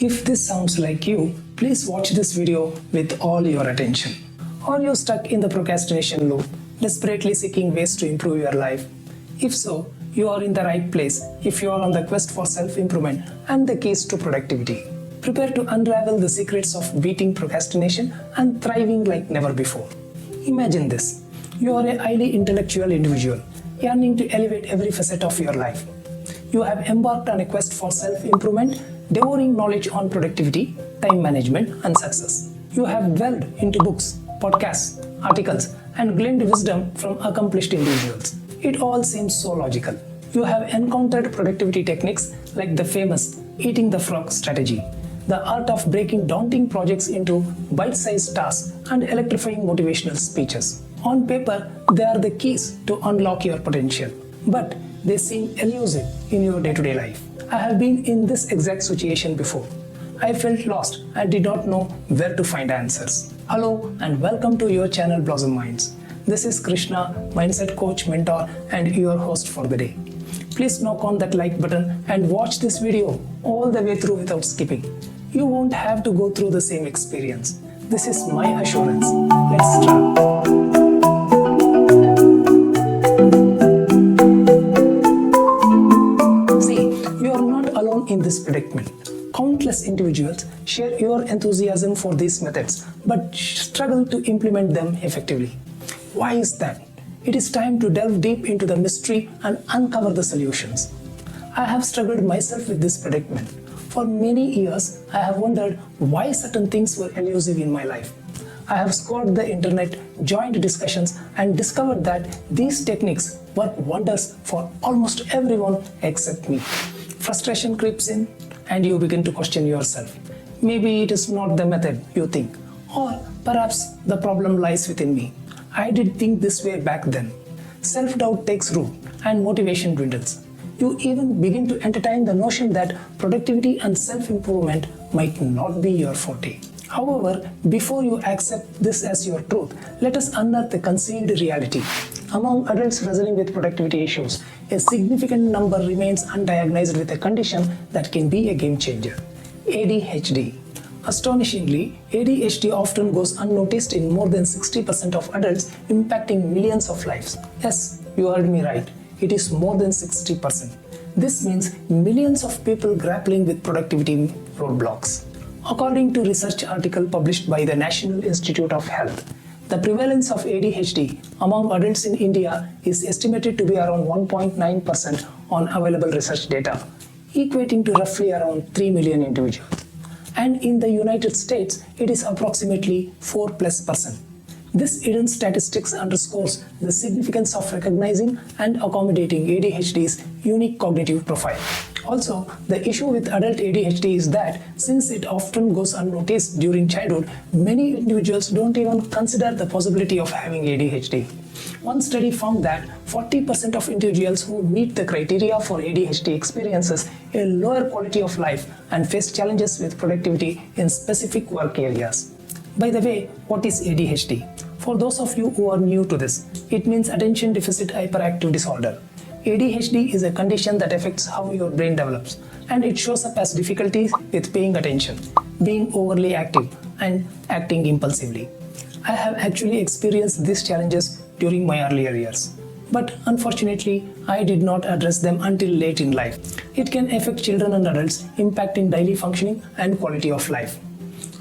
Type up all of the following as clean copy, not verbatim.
If this sounds like you, please watch this video with all your attention. Are you stuck in the procrastination loop, desperately seeking ways to improve your life? If so, you are in the right place if you are on the quest for self-improvement and the keys to productivity. Prepare to unravel the secrets of beating procrastination and thriving like never before. Imagine this. You are a highly intellectual individual, yearning to elevate every facet of your life. You have embarked on a quest for self-improvement, devouring knowledge on productivity, time management, and success. You have delved into books, podcasts, articles, and gleaned wisdom from accomplished individuals. It all seems so logical. You have encountered productivity techniques like the famous eating the frog strategy, the art of breaking daunting projects into bite-sized tasks, and electrifying motivational speeches. On paper, they are the keys to unlock your potential, but they seem elusive in your day-to-day life. I have been in this exact situation before. I felt lost and did not know where to find answers. Hello and welcome to your channel Blossom Minds. This is Krishna, mindset coach, mentor, and your host for the day. Please knock on that like button and watch this video all the way through without skipping. You won't have to go through the same experience. This is my assurance. Let's start. In this predicament, countless individuals share your enthusiasm for these methods but struggle to implement them effectively. Why is that? It is time to delve deep into the mystery and uncover the solutions. I have struggled myself with this predicament. For many years, I have wondered why certain things were elusive in my life. I have scoured the internet, joined discussions, and discovered that these techniques work wonders for almost everyone except me. Frustration creeps in and you begin to question yourself. Maybe it is not the method you think, or perhaps the problem lies within me. I did think this way back then. Self-doubt takes root and motivation dwindles. You even begin to entertain the notion that productivity and self-improvement might not be your forte. However, before you accept this as your truth, let us unearth the concealed reality. Among adults wrestling with productivity issues, a significant number remains undiagnosed with a condition that can be a game changer: ADHD. Astonishingly, ADHD often goes unnoticed in more than 60% of adults, impacting millions of lives. Yes, you heard me right. It is more than 60%. This means millions of people grappling with productivity roadblocks. According to a research article published by the National Institute of Health, the prevalence of ADHD among adults in India is estimated to be around 1.9% on available research data, equating to roughly around 3 million individuals. And in the United States, it is approximately 4+%. This hidden statistics underscores the significance of recognizing and accommodating ADHD's unique cognitive profile. Also, the issue with adult ADHD is that since it often goes unnoticed during childhood, many individuals don't even consider the possibility of having ADHD. One study found that 40% of individuals who meet the criteria for ADHD experiences a lower quality of life and face challenges with productivity in specific work areas. By the way, what is ADHD? For those of you who are new to this, it means Attention Deficit Hyperactive Disorder. ADHD is a condition that affects how your brain develops, and it shows up as difficulties with paying attention, being overly active, and acting impulsively. I have actually experienced these challenges during my earlier years, but unfortunately, I did not address them until late in life. It can affect children and adults, impacting daily functioning and quality of life.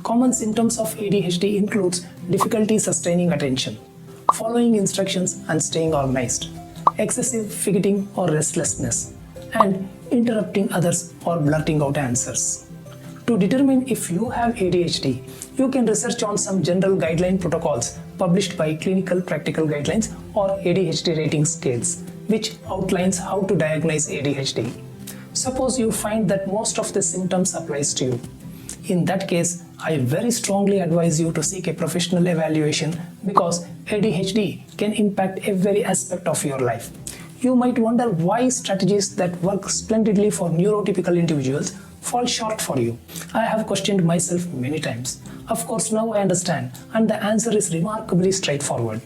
Common symptoms of ADHD includes difficulty sustaining attention, following instructions and staying organized, excessive forgetting or restlessness, and interrupting others or blurting out answers. To determine if you have ADHD, you can research on some general guideline protocols published by Clinical Practical Guidelines or ADHD rating scales, which outlines how to diagnose ADHD. Suppose you find that most of the symptoms applies to you. In that case, I very strongly advise you to seek a professional evaluation because ADHD can impact every aspect of your life. You might wonder why strategies that work splendidly for neurotypical individuals fall short for you. I have questioned myself many times. Of course, now I understand, and the answer is remarkably straightforward.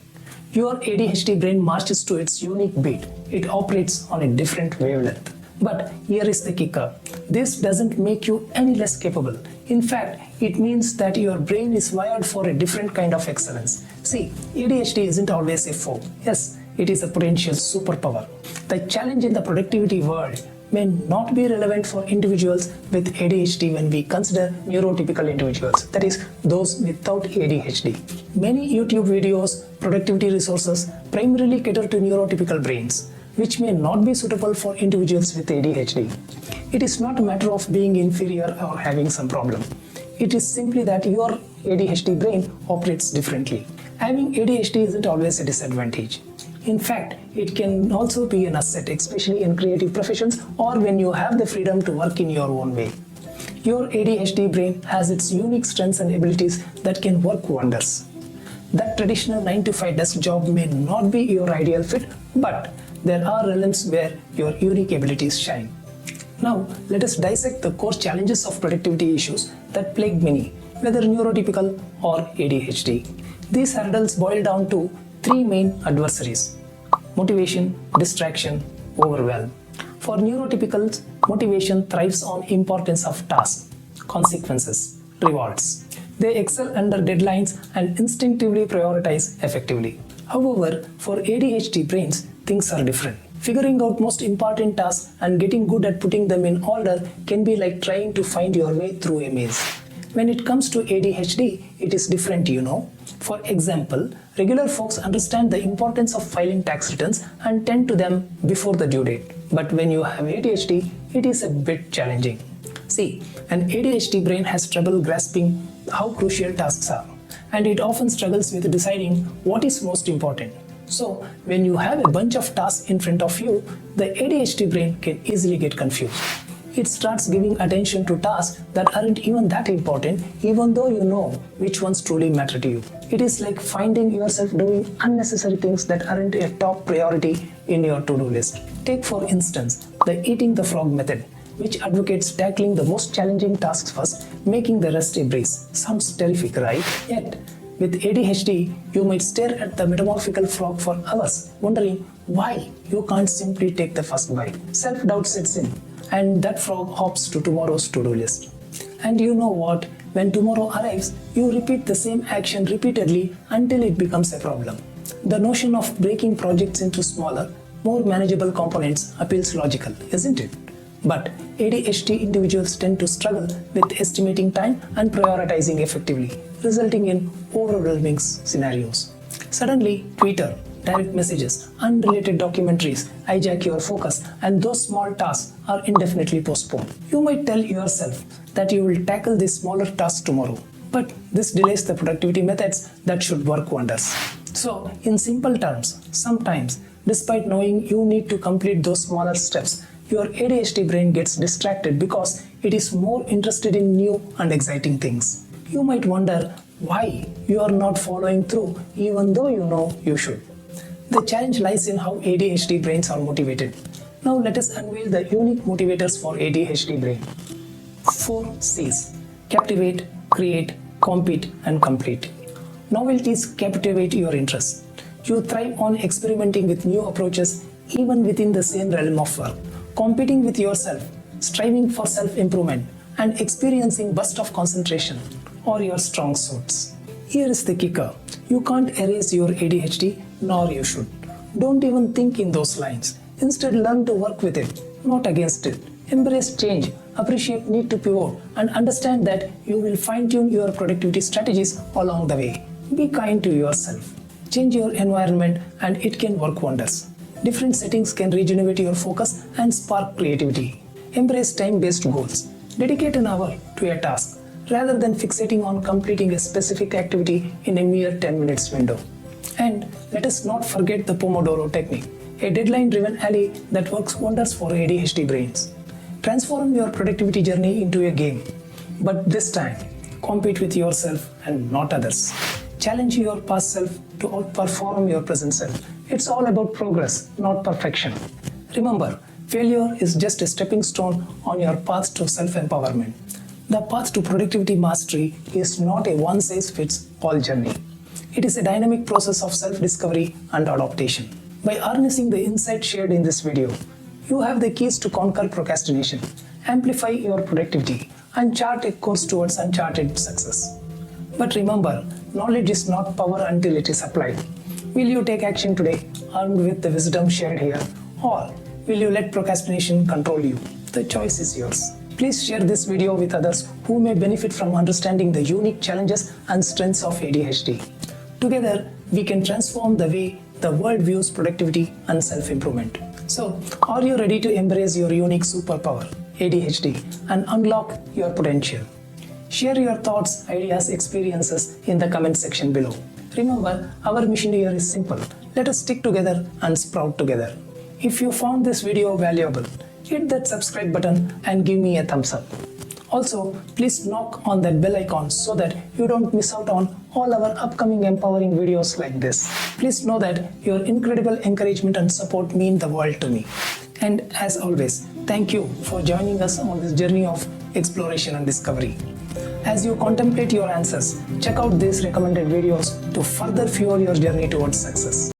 Your ADHD brain marches to its unique beat. It operates on a different wavelength. But here is the kicker. This doesn't make you any less capable. In fact, it means that your brain is wired for a different kind of excellence. See, ADHD isn't always a foe. Yes, it is a potential superpower. The challenge in the productivity world may not be relevant for individuals with ADHD when we consider neurotypical individuals, that is, those without ADHD. Many YouTube videos, productivity resources primarily cater to neurotypical brains, which may not be suitable for individuals with ADHD. It is not a matter of being inferior or having some problem. It is simply that your ADHD brain operates differently. Having ADHD isn't always a disadvantage. In fact, it can also be an asset, especially in creative professions or when you have the freedom to work in your own way. Your ADHD brain has its unique strengths and abilities that can work wonders. That traditional 9-to-5 desk job may not be your ideal fit, but there are realms where your unique abilities shine. Now, let us dissect the core challenges of productivity issues that plague many, whether neurotypical or ADHD. These hurdles boil down to three main adversaries: motivation, distraction, overwhelm. For neurotypicals, motivation thrives on importance of tasks, consequences, rewards. They excel under deadlines and instinctively prioritize effectively. However, for ADHD brains, things are different. Figuring out most important tasks and getting good at putting them in order can be like trying to find your way through a maze. When it comes to ADHD, it is different, you know. For example, regular folks understand the importance of filing tax returns and tend to them before the due date. But when you have ADHD, it is a bit challenging. See, an ADHD brain has trouble grasping how crucial tasks are, and it often struggles with deciding what is most important. So, when you have a bunch of tasks in front of you, the ADHD brain can easily get confused. It starts giving attention to tasks that aren't even that important, even though you know which ones truly matter to you. It is like finding yourself doing unnecessary things that aren't a top priority in your to-do list. Take for instance, the eating the frog method, which advocates tackling the most challenging tasks first, making the rest a breeze. Sounds terrific, right? Yet, with ADHD, you might stare at the metamorphical frog for hours, wondering why you can't simply take the first bite. Self-doubt sets in, and that frog hops to tomorrow's to-do list. And you know what? When tomorrow arrives, you repeat the same action repeatedly until it becomes a problem. The notion of breaking projects into smaller, more manageable components appeals logical, isn't it? But ADHD individuals tend to struggle with estimating time and prioritizing effectively, resulting in overwhelming scenarios. Suddenly, Twitter, direct messages, unrelated documentaries hijack your focus, and those small tasks are indefinitely postponed. You might tell yourself that you will tackle these smaller tasks tomorrow, but this delays the productivity methods that should work wonders. So, in simple terms, sometimes, despite knowing you need to complete those smaller steps, your ADHD brain gets distracted because it is more interested in new and exciting things. You might wonder why you are not following through even though you know you should. The challenge lies in how ADHD brains are motivated. Now let us unveil the unique motivators for ADHD brain. 4 C's: captivate, create, compete, and complete. Novelties captivate your interest. You thrive on experimenting with new approaches even within the same realm of work. Competing with yourself, striving for self-improvement, and experiencing bursts of concentration are your strong suits. Here is the kicker. You can't erase your ADHD, nor you should. Don't even think in those lines. Instead, learn to work with it, not against it. Embrace change, appreciate need to pivot, and understand that you will fine-tune your productivity strategies along the way. Be kind to yourself. Change your environment and it can work wonders. Different settings can regenerate your focus and spark creativity. Embrace time-based goals. Dedicate an hour to a task rather than fixating on completing a specific activity in a mere 10 minutes window. And let us not forget the Pomodoro technique, a deadline-driven ally that works wonders for ADHD brains. Transform your productivity journey into a game, but this time, compete with yourself and not others. Challenge your past self to outperform your present self. It's all about progress, not perfection. Remember, failure is just a stepping stone on your path to self-empowerment. The path to productivity mastery is not a one-size-fits-all journey. It is a dynamic process of self-discovery and adaptation. By harnessing the insight shared in this video, You have the keys to conquer procrastination, amplify your productivity, and chart a course towards uncharted success. But remember, knowledge is not power until it is applied. Will you take action today, armed with the wisdom shared here, or will you let procrastination control you? The choice is yours. Please share this video with others who may benefit from understanding the unique challenges and strengths of ADHD. Together, we can transform the way the world views productivity and self-improvement. So, are you ready to embrace your unique superpower, ADHD, and unlock your potential? Share your thoughts, ideas, experiences in the comment section below. Remember, our mission here is simple. Let us stick together and sprout together. If you found this video valuable, hit that subscribe button and give me a thumbs up. Also, please knock on that bell icon so that you don't miss out on all our upcoming empowering videos like this. Please know that your incredible encouragement and support mean the world to me. And as always, thank you for joining us on this journey of exploration and discovery. As you contemplate your answers, check out these recommended videos to further fuel your journey towards success.